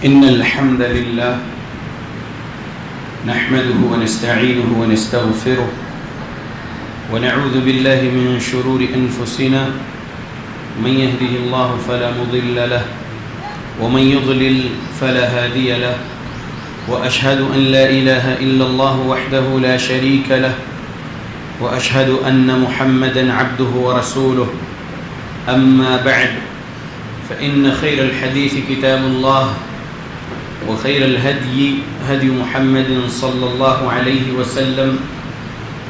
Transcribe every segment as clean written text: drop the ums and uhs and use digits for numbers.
إن الحمد لله نحمده ونستعينه ونستغفره ونعوذ بالله من شرور أنفسنا من يهده الله فلا مضل له ومن يضلل فلا هادي له وأشهد أن لا إله إلا الله وحده لا شريك له وأشهد أن محمدًا عبده ورسوله أما بعد فإن خير الحديث كتاب الله وخير الهدي هدي محمد صلى الله عليه وسلم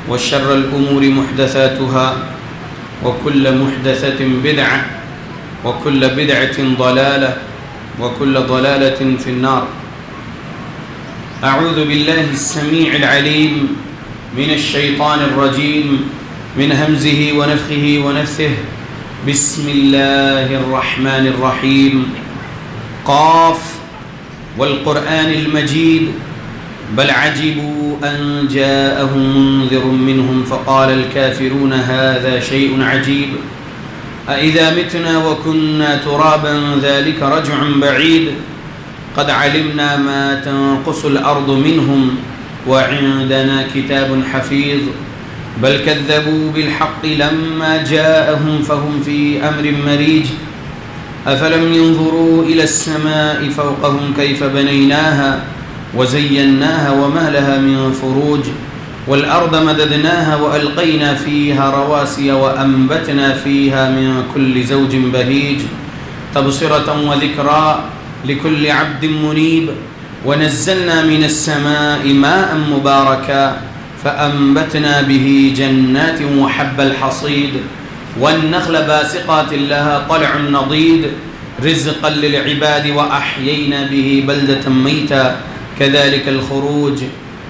وشر الأمور محدثاتها وكل محدثة بدعة وكل بدعة ضلالة وكل ضلالة في النار. أعوذ بالله السميع العليم من الشيطان الرجيم من همزه ونفخه ونفثه. بسم الله الرحمن الرحيم. قاف والقرآن المجيد بل عجبوا أن جاءهم منذر منهم فقال الكافرون هذا شيء عجيب أإذا متنا وكنا ترابا ذلك رجع بعيد قد علمنا ما تنقص الأرض منهم وعندنا كتاب حفيظ بل كذبوا بالحق لما جاءهم فهم في أمر مريج أفلم ينظروا إلى السماء فوقهم كيف بنيناها وزيناها وما لها من فروج والأرض مددناها وألقينا فيها رواسي وأنبتنا فيها من كل زوج بهيج تبصرة وذكرى لكل عبد منيب ونزلنا من السماء ماء مباركا فأنبتنا به جنات وحب الحصيد والنخل باسقات لها طلع نضيد رزقا للعباد وأحيينا به بلدة ميتا كذلك الخروج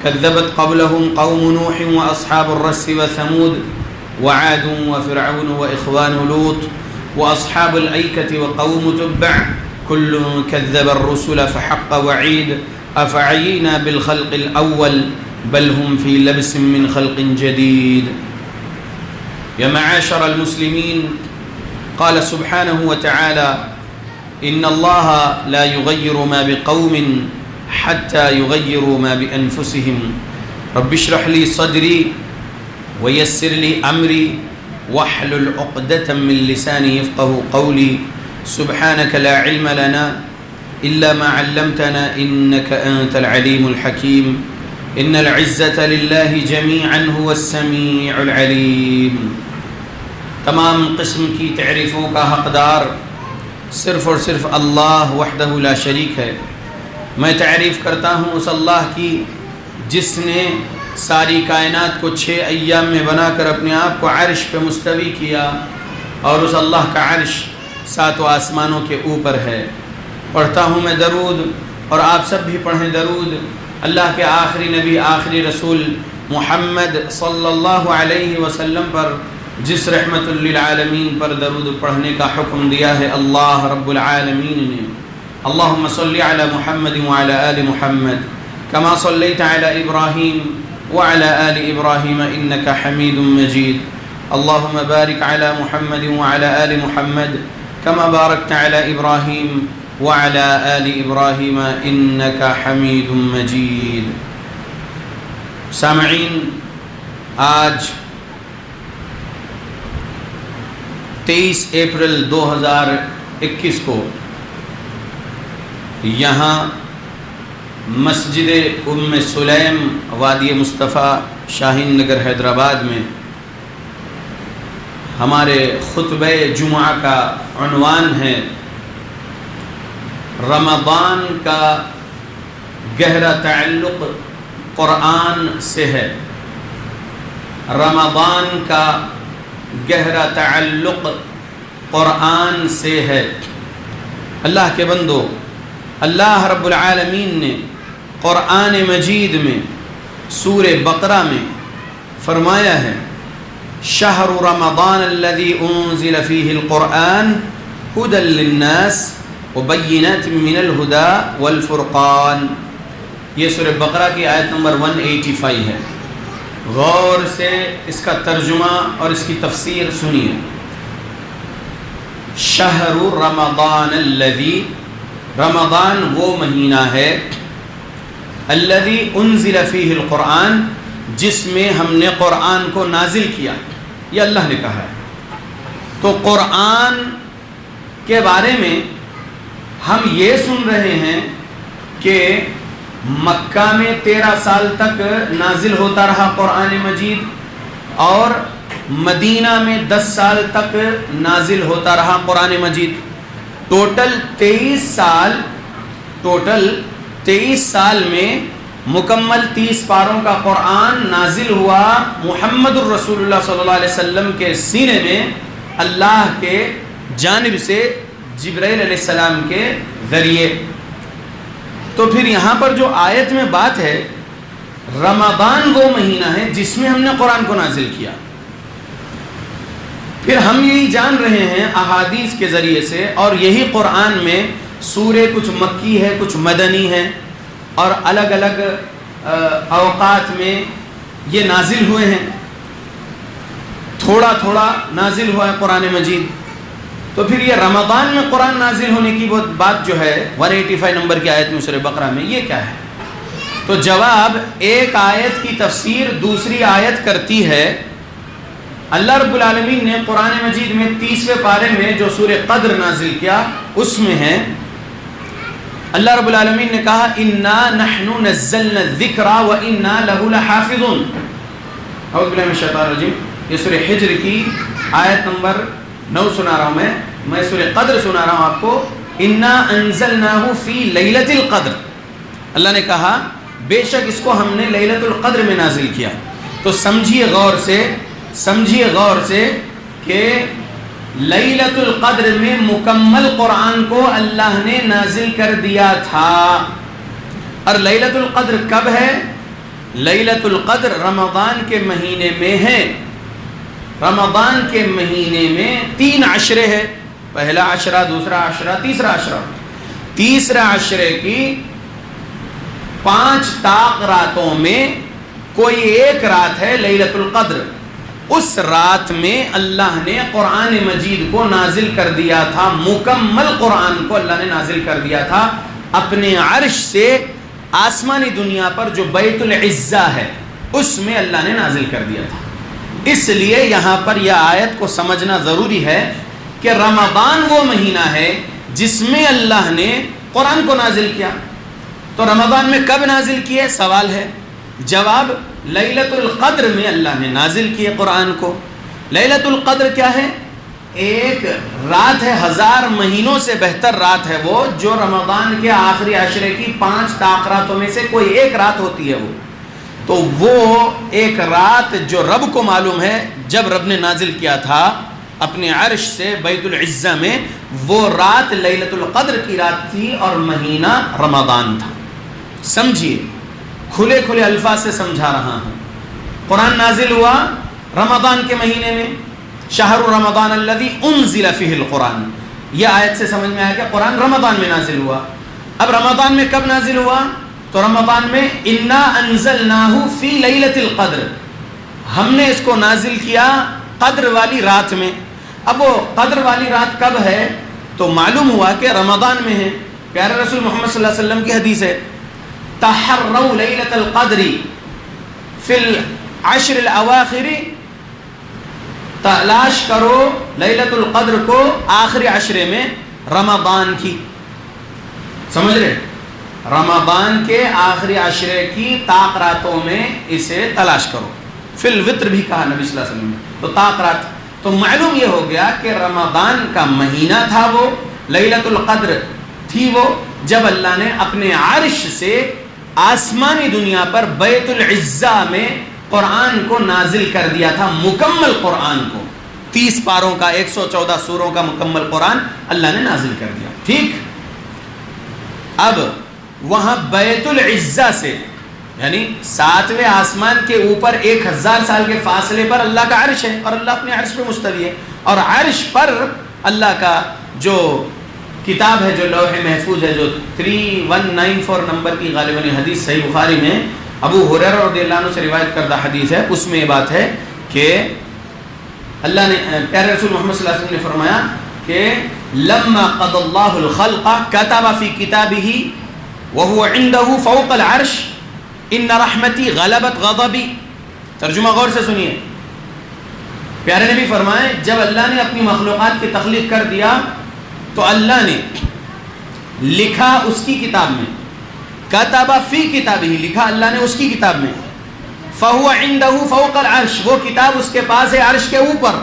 كذبت قبلهم قوم نوح وأصحاب الرس وثمود وعاد وفرعون وإخوان لوط وأصحاب الأيكة وقوم تبع كل كذب الرسل فحق وعيد أفعينا بالخلق الأول بل هم في لبس من خلق جديد. يا معاشر المسلمين قال سبحانه وتعالى إن الله لا يغير ما بقوم حتى يغيروا ما بأنفسهم رب اشرح لي صدري ويسر لي أمري واحلل عقدة من لساني يفقه قولي سبحانك لا علم لنا إلا ما علمتنا إنك أنت العليم الحكيم إن العزة لله جميعا هو السميع العليم. تمام قسم کی تعریفوں کا حقدار صرف اور صرف اللہ وحدہ لا شریک ہے. میں تعریف کرتا ہوں اس اللہ کی جس نے ساری کائنات کو 6 ایام میں بنا کر اپنے آپ کو عرش پہ مستوی کیا اور اس اللہ کا عرش 7 آسمانوں کے اوپر ہے. پڑھتا ہوں میں درود اور آپ سب بھی پڑھیں درود اللہ کے آخری نبی آخری رسول محمد صلی اللہ علیہ وسلم پر جس رحمت للعالمین پر درود پڑھنے کا حکم دیا ہے اللہ رب العالمین نے. اللہم صلی علی محمد وعلی آل محمد کما صلیت علی ابراہیم وعلی آل ابراہیم انکا حمید مجید. اللہم بارک علی محمد وعلی آل محمد کما بارکت علی ابراہیم وعلی آل ابراہیم انکا حمید مجید. سامعین، آج 23 اپریل 2021 کو یہاں مسجد ام سلیم وادی مصطفیٰ شاہین نگر حیدرآباد میں ہمارے خطبہ جمعہ کا عنوان ہے رمضان کا گہرا تعلق قرآن سے ہے. رمضان کا گہرا تعلق قرآن سے ہے. اللہ کے بندو، اللہ رب العالمین نے قرآن مجید میں سورہ بقرہ میں فرمایا ہے شہر رمضان الذی انزل فیہ القرآن ہدی للناس وبینات من الہدی والفرقان. یہ سورہ بقرہ کی آیت نمبر 185 ہے. غور سے اس کا ترجمہ اور اس کی تفسیر سنیے. شہر رمضان الذی رمضان وہ مہینہ ہے الذی انزل فیہ القرآن، جس میں ہم نے قرآن کو نازل کیا، یہ اللہ نے کہا ہے۔ تو قرآن کے بارے میں ہم یہ سن رہے ہیں کہ مکہ میں 13 سال تک نازل ہوتا رہا قرآن مجید، اور مدینہ میں 10 سال تک نازل ہوتا رہا قرآن مجید۔ ٹوٹل 23 سال میں مکمل 30 پاروں کا قرآن نازل ہوا محمد الرسول اللہ صلی اللہ علیہ وسلم کے سینے میں اللہ کے جانب سے جبرائیل علیہ السلام کے ذریعے۔ تو پھر یہاں پر جو آیت میں بات ہے، رمضان وہ مہینہ ہے جس میں ہم نے قرآن کو نازل کیا۔ پھر ہم یہی جان رہے ہیں احادیث کے ذریعے سے، اور یہی قرآن میں سورے کچھ مکی ہے کچھ مدنی ہے، اور الگ الگ اوقات میں یہ نازل ہوئے ہیں، تھوڑا تھوڑا نازل ہوا ہے قرآن مجید۔ تو پھر یہ رمضان میں قرآن نازل ہونے کی وہ بات جو ہے 185 نمبر کی آیت میں سورہ بقرہ میں، یہ کیا ہے؟ تو جواب، ایک آیت کی تفسیر دوسری آیت کرتی ہے۔ اللہ رب العالمین نے قرآن مجید میں 30ویں پارے میں جو سورہ قدر نازل کیا، اس میں ہے اللہ رب العالمین نے کہا اِنَّا نَحْنُ نَزَّلْنَا الذِّكْرَ وَإِنَّا لَهُ لَحَافِظُونَ۔ اعوذ باللہ من الشیطان الرجیم۔ یہ سورہ حجر کی آیت نمبر 9 سنا رہا ہوں میں سورہ قدر سنا رہا ہوں آپ کو۔ اِنَّا أَنزَلْنَاهُ فِي لَيْلَةِ الْقَدْرِ، اللہ نے کہا بے شک اس کو ہم نے لیلۃ القدر میں نازل کیا۔ تو سمجھیے غور سے کہ لیلۃ القدر میں مکمل قرآن کو اللہ نے نازل کر دیا تھا۔ اور لیلۃ القدر کب ہے؟ لیلۃ القدر رمضان کے مہینے میں ہے۔ رمضان کے مہینے میں 3 عشرے ہے، پہلا عشرہ، دوسرا عشرہ، تیسرا عشرہ۔ تیسرا عشرے کی 5 طاق راتوں میں کوئی ایک رات ہے لیلۃ القدر۔ اس رات میں اللہ نے قرآن مجید کو نازل کر دیا تھا، مکمل قرآن کو اللہ نے نازل کر دیا تھا اپنے عرش سے آسمانی دنیا پر جو بیت العزہ ہے، اس میں اللہ نے نازل کر دیا تھا۔ اس لیے یہاں پر یہ آیت کو سمجھنا ضروری ہے کہ رمضان وہ مہینہ ہے جس میں اللہ نے قرآن کو نازل کیا۔ تو رمضان میں کب نازل کیے؟ سوال ہے۔ جواب، لیلۃ القدر میں اللہ نے نازل کیے قرآن کو۔ لیلۃ القدر کیا ہے؟ ایک رات ہے، 1000 مہینوں سے بہتر رات ہے وہ، جو رمضان کے آخری عشرے کی 5 طاق راتوں میں سے کوئی ایک رات ہوتی ہے وہ۔ تو وہ ایک رات جو رب کو معلوم ہے، جب رب نے نازل کیا تھا اپنے عرش سے بیت العزہ میں، وہ رات لیلۃ القدر کی رات تھی اور مہینہ رمضان تھا۔ سمجھیے، کھلے کھلے الفاظ سے سمجھا رہا ہوں۔ قرآن نازل ہوا رمضان کے مہینے میں، شہر رمضان الذی انزل فیہ القرآن۔ یہ آیت سے سمجھ میں آیا کہ قرآن رمضان میں نازل ہوا۔ اب رمضان میں کب نازل ہوا؟ تو رمضان میں انا انزلناہ فی لیلۃ القدر، ہم نے اس کو نازل کیا قدر والی رات میں۔ اب وہ قدر والی رات کب ہے؟ تو معلوم ہوا کہ رمضان میں ہے۔ پیارے رسول محمد صلی اللہ علیہ وسلم کی حدیث ہے، تحروا لیلۃ القدر فی العشر الاواخر، تلاش کرو لیلۃ القدر کو آخری عشرے میں رمضان کی۔ سمجھ رہے؟ رمضان کے آخری عشرے کی طاق راتوں میں اسے تلاش کرو۔ فی الوتر بھی کہا نبی صلی اللہ علیہ وسلم نے، تو طاق رات۔ تو معلوم یہ ہو گیا کہ رمضان کا مہینہ تھا وہ، لیلۃ القدر تھی وہ، جب اللہ نے اپنے عرش سے آسمانی دنیا پر بیت العزہ میں قرآن کو نازل کر دیا تھا، مکمل قرآن کو۔ 30 پاروں کا 114 سوروں کا مکمل قرآن اللہ نے نازل کر دیا۔ ٹھیک، اب وہاں بیت العزہ سے، یعنی 7ویں آسمان کے اوپر 1000 سال کے فاصلے پر اللہ کا عرش ہے، اور اللہ اپنے عرش پہ مستوی ہے، اور عرش پر اللہ کا جو کتاب ہے، جو لوح محفوظ ہے، جو 3194 نمبر کی غالباً حدیث صحیح بخاری میں ابو ہریرہ رضی اللہ عنہ سے روایت کردہ حدیث ہے، اس میں یہ بات ہے کہ اللہ نے، پیارے رسول محمد صلی اللہ علیہ وسلم نے فرمایا کہ لما قضى الله الخلق كتب في كتابه وهو عنده فوق العرش ان رحمتي غلبت غضبي. ترجمہ غور سے سنیے. پیارے نبی فرمائے جب اللہ نے اپنی مخلوقات کی تخلیق کر دیا تو اللہ نے لکھا اس کی کتاب میں, کتب فی کتابہ, لکھا اللہ نے اس کی کتاب میں, فہو عندہ فوق العرش, وہ کتاب اس کے پاس ہے عرش کے اوپر,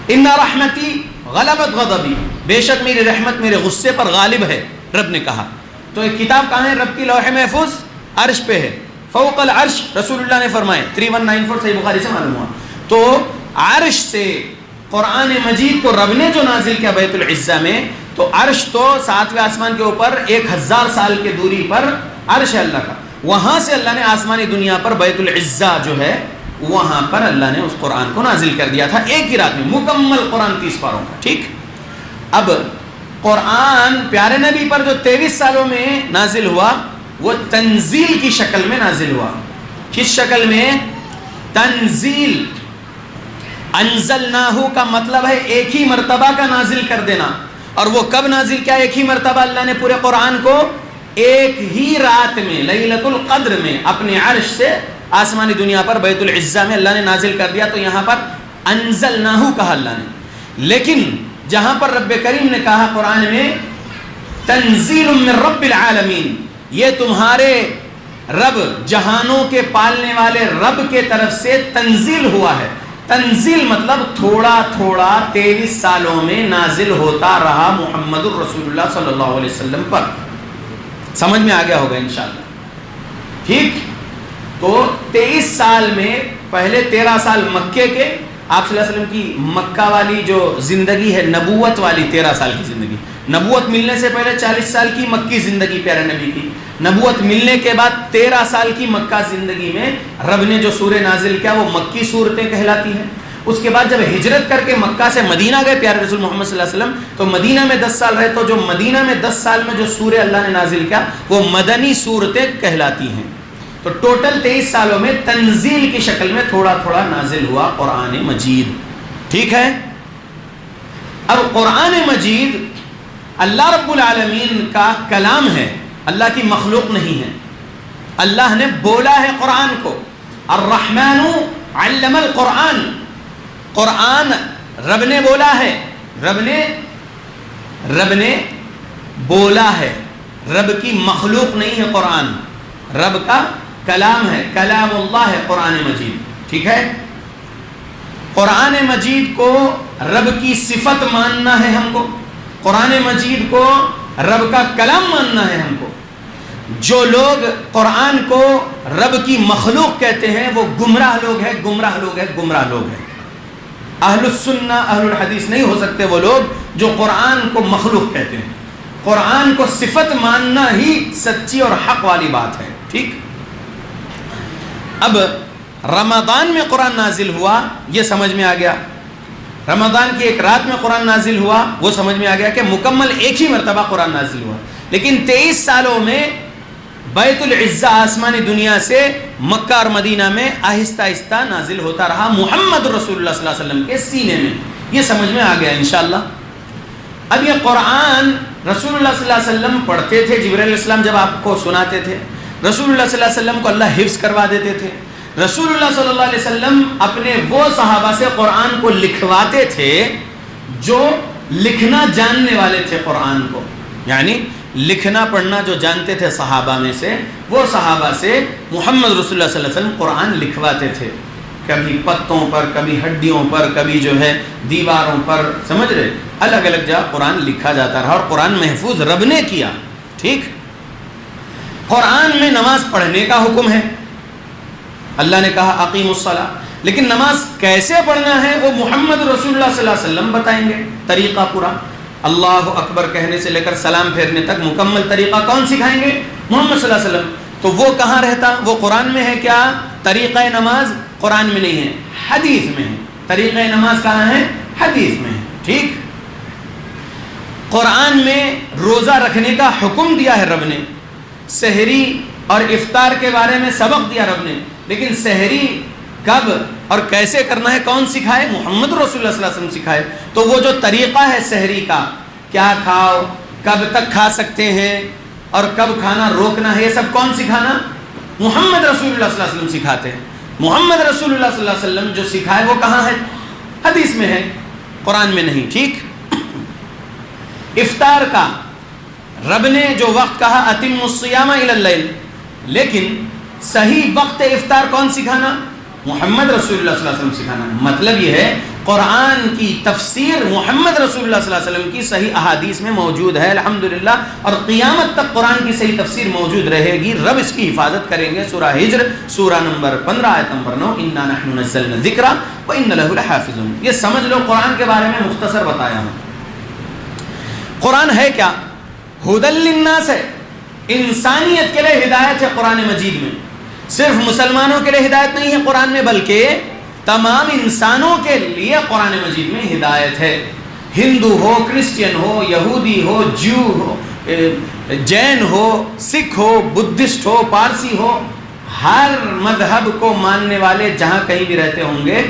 ان رحمتی غلبت غضبی, بے شک میری رحمت میرے غصے پر غالب ہے, رب نے کہا. تو ایک کتاب کہاں ہے؟ رب کی لوح محفوظ عرش پہ ہے, فوق العرش, رسول اللہ نے فرمائے 3194 صحیح بخاری سے معلوم ہوا. تو عرش سے قرآن مجید کو رب نے جو نازل کیا بیت العزہ میں, تو عرش تو 7ویں آسمان کے اوپر 1000 سال کی دوری پر عرش ہے اللہ کا, وہاں سے اللہ نے آسمانی دنیا پر بیت العزہ جو ہے وہاں پر اللہ نے اس قرآن کو نازل کر دیا تھا ایک ہی رات میں, مکمل قرآن 30 پاروں کا. ٹھیک, اب قرآن پیارے نبی پر جو 23 سالوں میں نازل ہوا وہ تنزیل کی شکل میں نازل ہوا. کس شکل میں؟ تنزیل. انزلناہ کا مطلب ہے ایک ہی مرتبہ کا نازل کر دینا, اور وہ کب نازل کیا؟ ایک ہی مرتبہ اللہ نے پورے قرآن کو ایک ہی رات میں لیلۃ القدر میں اپنے عرش سے آسمانی دنیا پر بیت العزہ میں اللہ نے نازل کر دیا. تو یہاں پر انزلناہ کہا اللہ نے, لیکن جہاں پر رب کریم نے کہا قرآن میں تنزیل من رب العالمین, یہ تمہارے رب جہانوں کے پالنے والے رب کے طرف سے تنزیل ہوا ہے. تنزیل مطلب تھوڑا تھوڑا 23 سالوں میں نازل ہوتا رہا محمد الرسول اللہ صلی اللہ علیہ وسلم پر. سمجھ میں آ گیا ہوگا انشاءاللہ. ٹھیک, تو 23 سال میں پہلے 13 سال مکے کے, آپ صلی اللہ علیہ وسلم کی مکہ والی جو زندگی ہے نبوت والی 13 سال کی زندگی, نبوت ملنے سے پہلے 40 سال کی مکی زندگی پیارے نبی کی, نبوت ملنے کے بعد 13 سال کی مکہ زندگی میں رب نے جو سورہ نازل کیا وہ مکی صورتیں کہلاتی ہیں. اس کے بعد جب ہجرت کر کے مکہ سے مدینہ گئے پیارے رسول محمد صلی اللہ علیہ وسلم, تو مدینہ میں 10 سال رہے, تو جو مدینہ میں 10 سال میں جو سورہ اللہ نے نازل کیا وہ مدنی صورتیں کہلاتی ہیں. تو ٹوٹل 23 سالوں میں تنزیل کی شکل میں تھوڑا تھوڑا نازل ہوا قرآن مجید. ٹھیک ہے, اب قرآن مجید اللہ رب العالمین کا کلام ہے, اللہ کی مخلوق نہیں ہے. اللہ نے بولا ہے قرآن کو, الرحمن علم القرآن, قرآن رب نے بولا ہے, رب نے بولا ہے, رب کی مخلوق نہیں ہے قرآن, رب کا کلام ہے, کلام اللہ ہے قرآن مجید. ٹھیک ہے, قرآن مجید کو رب کی صفت ماننا ہے ہم کو, قرآن مجید کو رب کا کلام ماننا ہے ہم کو. جو لوگ قرآن کو رب کی مخلوق کہتے ہیں وہ گمراہ لوگ ہیں, گمراہ لوگ ہیں, گمراہ لوگ ہیں. اہل السنہ اہل الحدیث نہیں ہو سکتے وہ لوگ جو قرآن کو مخلوق کہتے ہیں. قرآن کو صفت ماننا ہی سچی اور حق والی بات ہے. ٹھیک, اب رمضان میں قرآن نازل ہوا یہ سمجھ میں آ گیا, رمضان کی ایک رات میں قرآن نازل ہوا وہ سمجھ میں آ گیا کہ مکمل ایک ہی مرتبہ قرآن نازل ہوا. لیکن 23 سالوں میں بیت العزہ آسمانی دنیا سے مکہ اور مدینہ میں آہستہ آہستہ نازل ہوتا رہا محمد رسول اللہ صلی اللہ علیہ وسلم کے سینے میں. یہ سمجھ میں آ گیا انشاءاللہ. اب یہ قرآن رسول اللہ صلی اللہ علیہ وسلم پڑھتے تھے, جبرائیل علیہ السلام جب آپ کو سناتے تھے, رسول اللہ صلی اللہ علیہ وسلم کو اللہ حفظ کروا دیتے تھے, رسول اللہ صلی اللہ علیہ وسلم اپنے وہ صحابہ سے قرآن کو لکھواتے تھے جو لکھنا جاننے والے تھے قرآن کو, یعنی لکھنا پڑھنا جو جانتے تھے صحابہ میں سے, وہ صحابہ سے محمد رسول اللہ صلی اللہ علیہ وسلم قرآن لکھواتے تھے, کبھی پتوں پر, کبھی ہڈیوں پر, کبھی جو ہے دیواروں پر, سمجھ رہے, الگ الگ جگہ قرآن لکھا جاتا رہا اور قرآن محفوظ رب نے کیا. ٹھیک, قرآن میں نماز پڑھنے کا حکم ہے, اللہ نے کہا اقیم الصلاۃ, لیکن نماز کیسے پڑھنا ہے وہ محمد رسول اللہ صلی اللہ علیہ وسلم بتائیں گے, طریقہ پورا. اللہ اکبر کہنے سے لے کر سلام پھیرنے تک مکمل طریقہ کون سکھائیں گے؟ محمد صلی اللہ علیہ وسلم. تو وہ کہاں رہتا؟ وہ قرآن میں ہے کیا؟ طریقہ نماز قرآن میں نہیں ہے, حدیث میں ہے. طریقہ نماز کہاں ہے؟ حدیث میں ہے. ٹھیک, قرآن میں روزہ رکھنے کا حکم دیا ہے رب نے, سحری اور افطار کے بارے میں سبق دیا رب نے, لیکن سحری کب اور کیسے کرنا ہے کون سکھائے؟ محمد رسول اللہ صلی اللہ علیہ وسلم سکھائے. تو وہ جو طریقہ ہے سحری کا، کیا کھاؤ، کب تک کھا سکتے ہیں اور کب کھانا روکنا ہے، یہ سب کون سکھانا؟ محمد رسول اللہ صلی اللہ علیہ وسلم سکھاتے ہیں. محمد رسول اللہ صلی اللہ علیہ وسلم جو سکھائے وہ کہاں ہے؟ حدیث میں ہے، قرآن میں نہیں. ٹھیک. افطار کا رب نے جو وقت کہا اتم الصیام الی اللیل، لیکن صحیح وقت افطار کون سکھانا؟ محمد رسول اللہ صلی اللہ علیہ وسلم سکھانا. مطلب یہ ہے قرآن کی تفسیر محمد رسول اللہ صلی اللہ علیہ وسلم کی صحیح احادیث میں موجود ہے الحمدللہ، اور قیامت تک قرآن کی صحیح تفسیر موجود رہے گی. رب اس کی حفاظت کریں گے. سورہ ہجر سورہ نمبر 15 آیت نمبر 9 انا نحن نزلنا الذکر وانا لہ لحافظون. یہ سمجھ لو قرآن کے بارے میں مختصر بتایا ہوں. قرآن ہے کیا؟ ھدی للناس ہے، انسانیت کے لیے ہدایت ہے قرآن مجید میں. صرف مسلمانوں کے لیے ہدایت نہیں ہے قرآن میں، بلکہ تمام انسانوں کے لیے قرآن مجید میں ہدایت ہے. ہندو ہو، کرسچین ہو، یہودی ہو، جیو ہو، جین ہو، سکھ ہو، بدھسٹ ہو، پارسی ہو، ہر مذہب کو ماننے والے جہاں کہیں بھی رہتے ہوں گے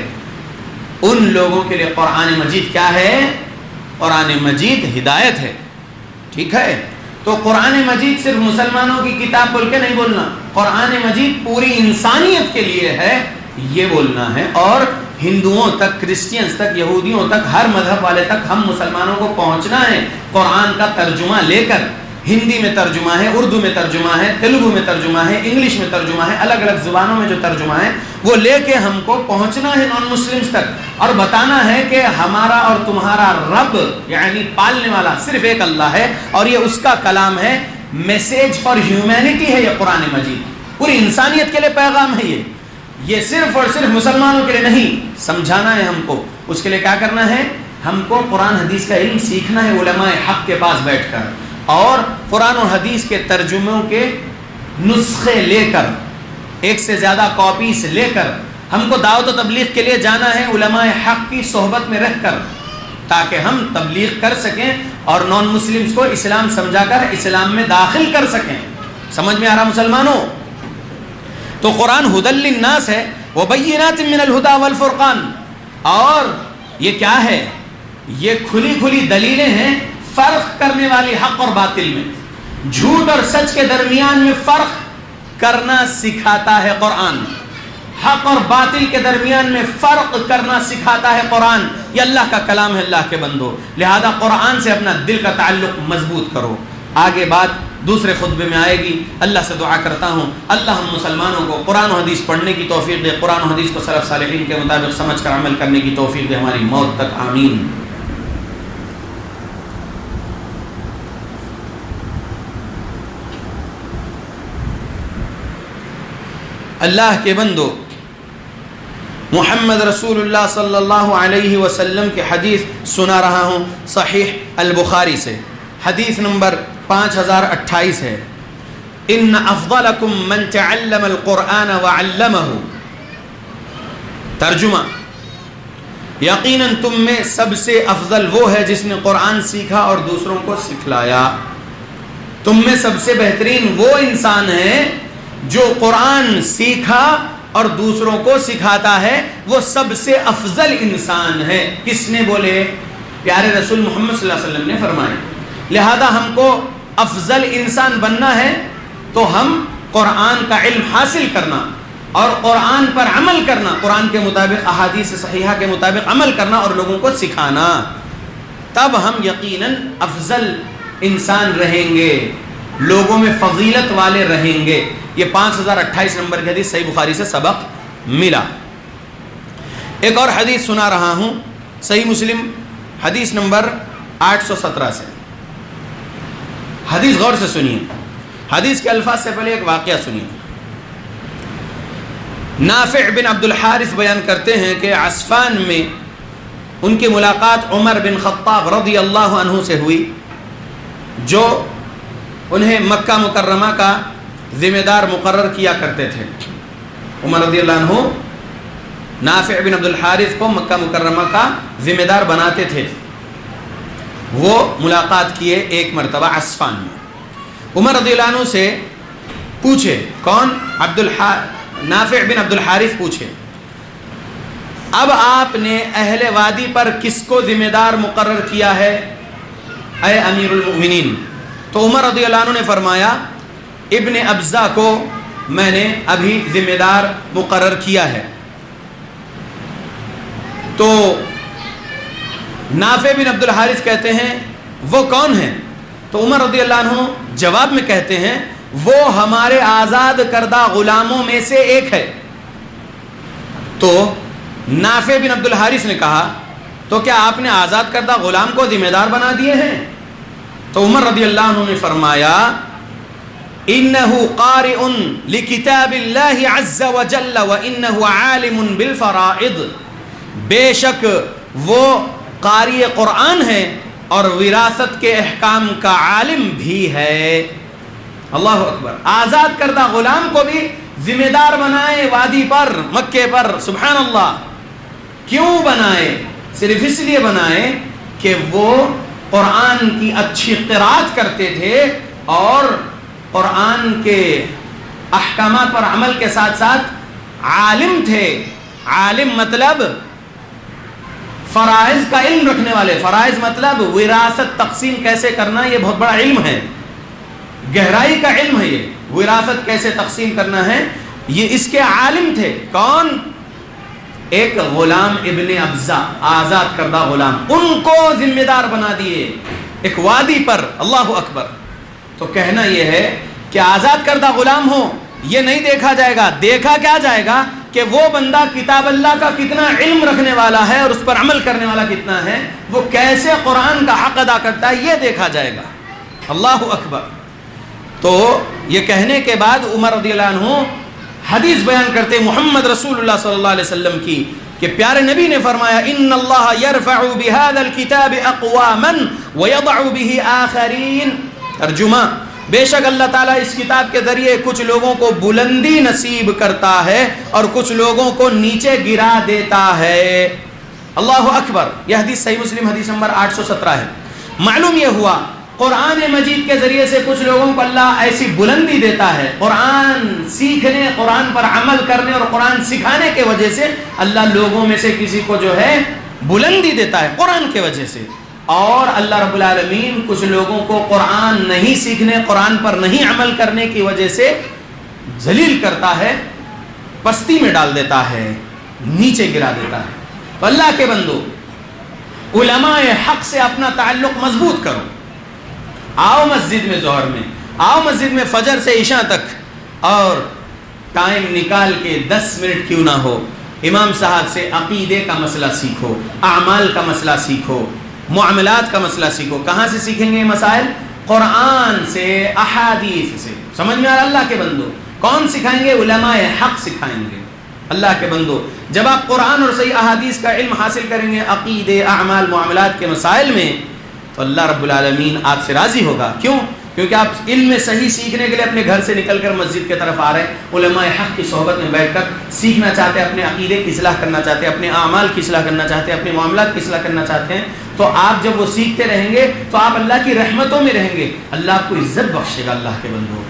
ان لوگوں کے لیے قرآن مجید کیا ہے؟ قرآن مجید ہدایت ہے. ٹھیک ہے. تو قرآن مجید صرف مسلمانوں کی کتاب بول کے نہیں بولنا، قرآن مجید پوری انسانیت کے لیے ہے یہ بولنا ہے. اور ہندوؤں تک، کرسچینز تک، یہودیوں تک، ہر مذہب والے تک ہم مسلمانوں کو پہنچنا ہے قرآن کا ترجمہ لے کر. ہندی میں ترجمہ ہے، اردو میں ترجمہ ہے، تیلگو میں ترجمہ ہے، انگلش میں ترجمہ ہے، الگ الگ زبانوں میں جو ترجمہ ہے وہ لے کے ہم کو پہنچنا ہے نان مسلمز تک، اور بتانا ہے کہ ہمارا اور تمہارا رب یعنی پالنے والا صرف ایک اللہ ہے، اور یہ اس کا کلام ہے. میسیج فار ہیومینٹی ہے یہ قرآن مجید، پوری انسانیت کے لیے پیغام ہے. یہ صرف اور صرف مسلمانوں کے لیے نہیں، سمجھانا ہے ہم کو. اس کے لیے کیا کرنا ہے؟ ہم کو قرآن حدیث کا علم سیکھنا ہے علماء حق کے پاس بیٹھ کر، اور قرآن و حدیث کے ترجموں کے نسخے لے کر، ایک سے زیادہ کاپیز لے کر ہم کو دعوت و تبلیغ کے لیے جانا ہے علماء حق کی صحبت میں رہ کر، تاکہ ہم تبلیغ کر سکیں اور نان مسلمز کو اسلام سمجھا کر اسلام میں داخل کر سکیں. سمجھ میں آ رہا مسلمانوں؟ تو قرآن ھدی للناس ہے وبینات من الہدی والفرقان، اور یہ کیا ہے؟ یہ کھلی کھلی دلیلیں ہیں فرق کرنے والی حق اور باطل میں، جھوٹ اور سچ کے درمیان میں فرق کرنا سکھاتا ہے قرآن. حق اور باطل کے درمیان میں فرق کرنا سکھاتا ہے قرآن. یہ اللہ کا کلام ہے اللہ کے بندو، لہذا قرآن سے اپنا دل کا تعلق مضبوط کرو. آگے بات دوسرے خطبے میں آئے گی. اللہ سے دعا کرتا ہوں اللہ ہم مسلمانوں کو قرآن و حدیث پڑھنے کی توفیق دے، قرآن و حدیث کو سلف صالحین کے مطابق سمجھ کر عمل کرنے کی توفیق دے ہماری موت تک. آمین. اللہ کے بندو، محمد رسول اللہ صلی اللہ علیہ وسلم کی حدیث سنا رہا ہوں صحیح البخاری سے. حدیث نمبر 5028 ہے. ان افضلکم من تعلم القرآن وعلمہ. ترجمہ: یقیناً تم میں سب سے افضل وہ ہے جس نے قرآن سیکھا اور دوسروں کو سکھلایا. تم میں سب سے بہترین وہ انسان ہے جو قرآن سیکھا اور دوسروں کو سکھاتا ہے، وہ سب سے افضل انسان ہے. کس نے بولے؟ پیارے رسول محمد صلی اللہ علیہ وسلم نے فرمائے. لہذا ہم کو افضل انسان بننا ہے تو ہم قرآن کا علم حاصل کرنا اور قرآن پر عمل کرنا، قرآن کے مطابق احادیث صحیحہ کے مطابق عمل کرنا اور لوگوں کو سکھانا، تب ہم یقیناً افضل انسان رہیں گے، لوگوں میں فضیلت والے رہیں گے. یہ 5028 نمبر کی حدیث صحیح بخاری سے سبق ملا. ایک اور حدیث سنا رہا ہوں صحیح مسلم حدیث نمبر 817 سے. حدیث غور سے سنیے. حدیث کے الفاظ سے پہلے ایک واقعہ سنیے. نافع بن عبد الحارث بیان کرتے ہیں کہ عسفان میں ان کی ملاقات عمر بن خطاب رضی اللہ عنہ سے ہوئی، جو انہیں مکہ مکرمہ کا ذمہ دار مقرر کیا کرتے تھے. عمر رضی اللہ عنہ نافع بن عبد الحارث کو مکہ مکرمہ کا ذمہ دار بناتے تھے. وہ ملاقات کیے ایک مرتبہ عسفان میں. عمر رضی اللہ عنہ سے پوچھے، کون؟ نافع بن عبد الحارث پوچھے اب آپ نے اہل وادی پر کس کو ذمہ دار مقرر کیا ہے اے امیر المؤمنین؟ تو عمر رضی اللہ عنہ نے فرمایا ابن ابزہ کو میں نے ابھی ذمہ دار مقرر کیا ہے۔ تو نافع بن عبد الحارث کہتے ہیں وہ کون ہیں؟ تو عمر رضی اللہ عنہ جواب میں کہتے ہیں وہ ہمارے آزاد کردہ غلاموں میں سے ایک ہے۔ تو نافع بن عبد الحارث نے کہا تو کیا آپ نے آزاد کردہ غلام کو ذمہ دار بنا دیے ہیں؟ تو عمر رضی اللہ عنہ نے فرمایا انہو قارئ لکتاب اللہ عز وجل وانہو عالم بالفرائض، بے شک وہ قاری قرآن ہے اور وراثت کے احکام کا عالم بھی ہے۔ اللہ اکبر، آزاد کردہ غلام کو بھی ذمہ دار بنائے وادی پر، مکے پر، سبحان اللہ۔ کیوں بنائے؟ صرف اس لیے بنائے کہ وہ قرآن کی اچھی قرات کرتے تھے اور قرآن کے احکامات پر عمل کے ساتھ ساتھ عالم تھے۔ عالم مطلب فرائض کا علم رکھنے والے، فرائض مطلب وراثت تقسیم کیسے کرنا، یہ بہت بڑا علم ہے، گہرائی کا علم ہے، یہ وراثت کیسے تقسیم کرنا ہے، یہ اس کے عالم تھے۔ کون؟ ایک غلام ابن ابزہ، آزاد کردہ غلام، ان کو ذمہ دار بنا دیے ایک وادی پر۔ اللہ اکبر۔ تو کہنا یہ ہے کہ آزاد کردہ غلام ہو یہ نہیں دیکھا جائے گا، دیکھا کیا جائے گا کہ وہ بندہ کتاب اللہ کا کتنا علم رکھنے والا ہے اور اس پر عمل کرنے والا کتنا ہے، وہ کیسے قرآن کا حق ادا کرتا ہے، یہ دیکھا جائے گا۔ اللہ اکبر۔ تو یہ کہنے کے بعد عمر رضی اللہ عنہ حدیث بیان کرتے محمد رسول اللہ صلی اللہ علیہ وسلم کی کہ پیارے نبی نے فرمایا ان اللہ یرفع بهذا الكتاب اقواما ويضع به آخرین۔ ترجمہ، بے شک اللہ تعالیٰ اس کتاب کے ذریعے کچھ لوگوں کو بلندی نصیب کرتا ہے اور کچھ لوگوں کو نیچے گرا دیتا ہے۔ اللہ اکبر۔ یہ حدیث صحیح مسلم حدیث نمبر 817 ہے۔ معلوم یہ ہوا قرآن مجید کے ذریعے سے کچھ لوگوں کو اللہ ایسی بلندی دیتا ہے، قرآن سیکھنے، قرآن پر عمل کرنے اور قرآن سکھانے کے وجہ سے اللہ لوگوں میں سے کسی کو جو ہے بلندی دیتا ہے قرآن کے وجہ سے، اور اللہ رب العالمین کچھ لوگوں کو قرآن نہیں سیکھنے، قرآن پر نہیں عمل کرنے کی وجہ سے ذلیل کرتا ہے، پستی میں ڈال دیتا ہے، نیچے گرا دیتا ہے۔ تو اللہ کے بندو، علماء حق سے اپنا تعلق مضبوط کرو۔ آؤ مسجد میں ظہر میں، آؤ مسجد میں فجر سے عشاء تک، اور ٹائم نکال کے 10 منٹ کیوں نہ ہو امام صاحب سے عقیدے کا مسئلہ سیکھو، اعمال کا مسئلہ سیکھو، معاملات کا مسئلہ سیکھو۔ کہاں سے سیکھیں گے یہ مسائل؟ قرآن سے، احادیث سے۔ سمجھ میں آ رہا اللہ کے بندو؟ کون سکھائیں گے؟ علماء حق سکھائیں گے۔ اللہ کے بندو، جب آپ قرآن اور صحیح احادیث کا علم حاصل کریں گے عقیدے، اعمال، معاملات کے مسائل میں، تو اللہ رب العالمین آپ سے راضی ہوگا۔ کیوں؟ کیونکہ آپ علم صحیح سیکھنے کے لیے اپنے گھر سے نکل کر مسجد کی طرف آ رہے ہیں، علماء حق کی صحبت میں بیٹھ کر سیکھنا چاہتے ہیں، اپنے عقیدے کی اصلاح کرنا چاہتے ہیں، اپنے اعمال کی اصلاح کرنا چاہتے ہیں، اپنے معاملات کی اصلاح کرنا چاہتے ہیں۔ تو آپ جب وہ سیکھتے رہیں گے تو آپ اللہ کی رحمتوں میں رہیں گے، اللہ آپ کو عزت بخشے گا، اللہ کے بندو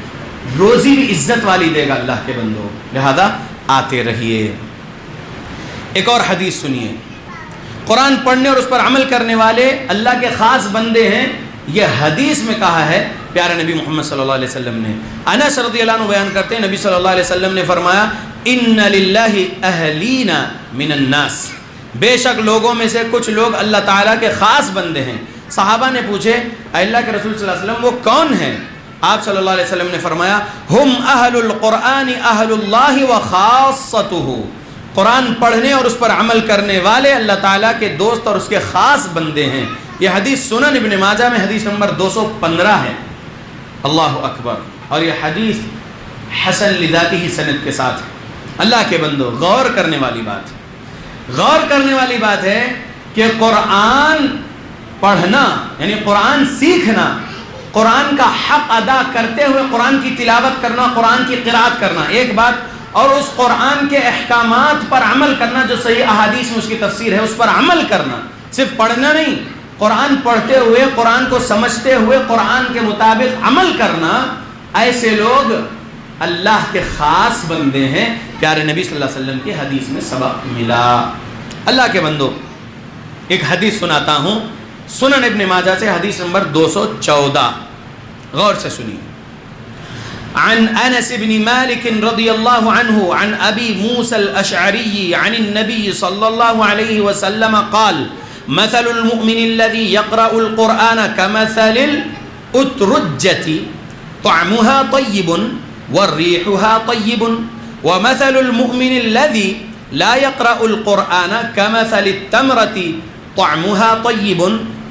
روزی بھی عزت والی دے گا اللہ کے بندو۔ لہذا آتے رہیے۔ ایک اور حدیث سنیے، قرآن پڑھنے اور اس پر عمل کرنے والے اللہ کے خاص بندے ہیں، یہ حدیث میں کہا ہے پیارے نبی محمد صلی اللہ علیہ وسلم نے۔ انس رضی اللہ عنہ بیان کرتے ہیں نبی صلی اللہ علیہ وسلم نے فرمایا ان للہ اہلین من الناس، بے شک لوگوں میں سے کچھ لوگ اللہ تعالیٰ کے خاص بندے ہیں۔ صحابہ نے پوچھے اے اللہ کے رسول صلی اللہ علیہ وسلم وہ کون ہیں؟ آپ صلی اللہ علیہ وسلم نے فرمایا ہم اہل القرآن اہل اللہ وخاصتہ، قرآن پڑھنے اور اس پر عمل کرنے والے اللہ تعالیٰ کے دوست اور اس کے خاص بندے ہیں۔ یہ حدیث سنن ابن ماجہ میں حدیث نمبر 215 ہے۔ اللہ اکبر۔ اور یہ حدیث حسن لذاتی سند کے ساتھ ہے۔ اللہ کے بندو، غور کرنے والی بات ہے کہ قرآن پڑھنا یعنی قرآن سیکھنا، قرآن کا حق ادا کرتے ہوئے قرآن کی تلاوت کرنا، قرآن کی قرات کرنا ایک بات، اور اس قرآن کے احکامات پر عمل کرنا جو صحیح احادیث میں اس کی تفسیر ہے اس پر عمل کرنا، صرف پڑھنا نہیں، قرآن پڑھتے ہوئے، قرآن کو سمجھتے ہوئے قرآن کے مطابق عمل کرنا، ایسے لوگ اللہ کے خاص بندے ہیں۔ پیارے نبی صلی اللہ علیہ وسلم کی حدیث میں سبق ملا۔ اللہ کے بندو ایک حدیث سناتا ہوں سنن ابن ماجہ سے حدیث نمبر 214 غور سے سنیے عن انس بن مالك رضی اللہ عنہ عن ابی موسى الاشعری عن النبي صلی اللہ علیہ وسلم قال مثل المؤمن الذي يقرأ القرآن كمثل الأترجة طعمها طيب وريحها طيب ومثل المؤمن الذي لا يقرأ القرآن كمثل التمرة طعمها طيب